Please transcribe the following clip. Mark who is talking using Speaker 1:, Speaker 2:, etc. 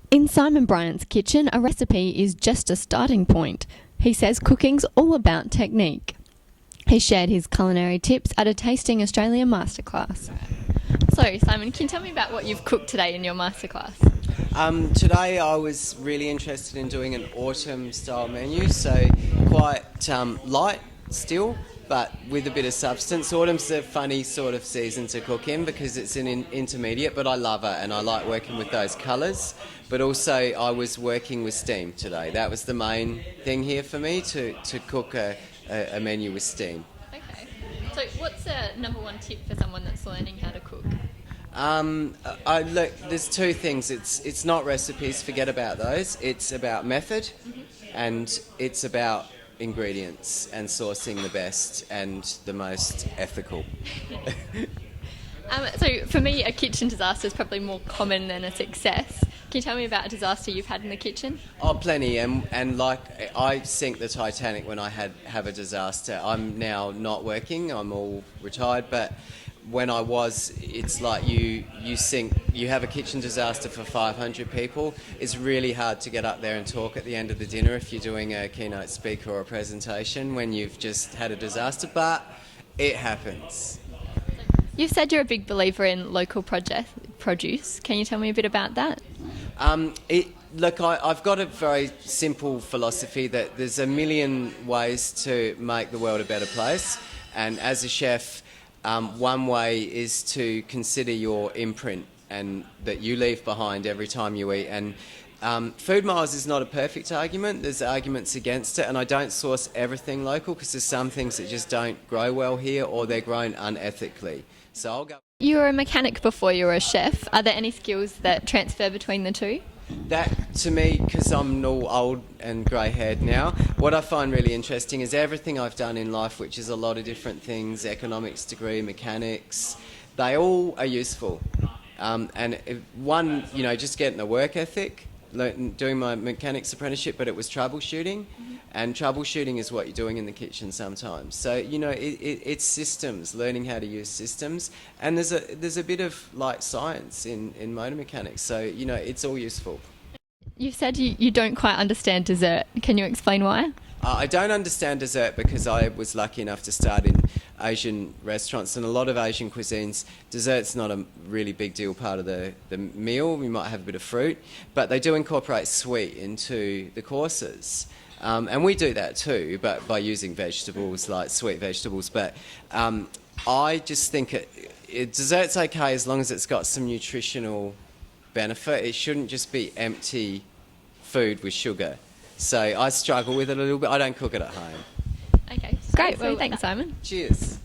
Speaker 1: In Simon Bryant's kitchen, a recipe is just a starting point. He says cooking's all about technique. He shared his culinary tips at a Tasting Australia masterclass. So, Simon, can you tell me about what you've cooked today in your masterclass?
Speaker 2: Today I was really interested in doing an autumn style menu, so quite light still, but with a bit of substance. Autumn's a funny sort of season to cook in because it's an intermediate, but I love it and I like working with those colours. But also I was working with steam today. That was the main thing here for me, to cook a menu with steam.
Speaker 1: Okay. So what's the number one tip for someone that's learning how to cook?
Speaker 2: Look, there's two things. It's not recipes, forget about those. It's about method, and it's about ingredients and sourcing the best and the most ethical.
Speaker 1: So for me, a kitchen disaster is probably more common than a success. Can you tell me about a disaster you've had in the kitchen?
Speaker 2: Oh, plenty, and like I sink the Titanic when I have a disaster. I'm now not working. I'm all retired, but when I was, it's like you have a kitchen disaster for 500 people. It's really hard to get up there and talk at the end of the dinner if you're doing a keynote speaker or a presentation when you've just had a disaster, but it happens.
Speaker 1: You've said you're a big believer in local produce. Can you tell me a bit about that?
Speaker 2: Look, I've got a very simple philosophy that there's a million ways to make the world a better place, and as a chef, one way is to consider your imprint and that you leave behind every time you eat. And Food Miles is not a perfect argument. There's arguments against it, and I don't source everything local because there's some things that just don't grow well here or they're grown unethically. So I'll go.
Speaker 1: You were a mechanic before you were a chef. Are there any skills that transfer between the two?
Speaker 2: That, to me, because I'm all old and grey-haired now, what I find really interesting is everything I've done in life, which is a lot of different things, economics degree, mechanics, they all are useful. Just getting a work ethic, doing my mechanics apprenticeship, but it was troubleshooting, and troubleshooting is what you're doing in the kitchen sometimes. So, it's systems, learning how to use systems, and there's a bit of like science in motor mechanics, so, it's all useful.
Speaker 1: You said you don't quite understand dessert. Can you explain why?
Speaker 2: I don't understand dessert because I was lucky enough to start in Asian restaurants, and a lot of Asian cuisines, dessert's not a really big deal part of the meal. We might have a bit of fruit, but they do incorporate sweet into the courses. And we do that too, but by using vegetables, like sweet vegetables. But I just think dessert's okay as long as it's got some nutritional benefit. It shouldn't just be empty food with sugar. So I struggle with it a little bit. I don't cook it at home.
Speaker 1: Okay, great. Well, thanks, Simon.
Speaker 2: Cheers.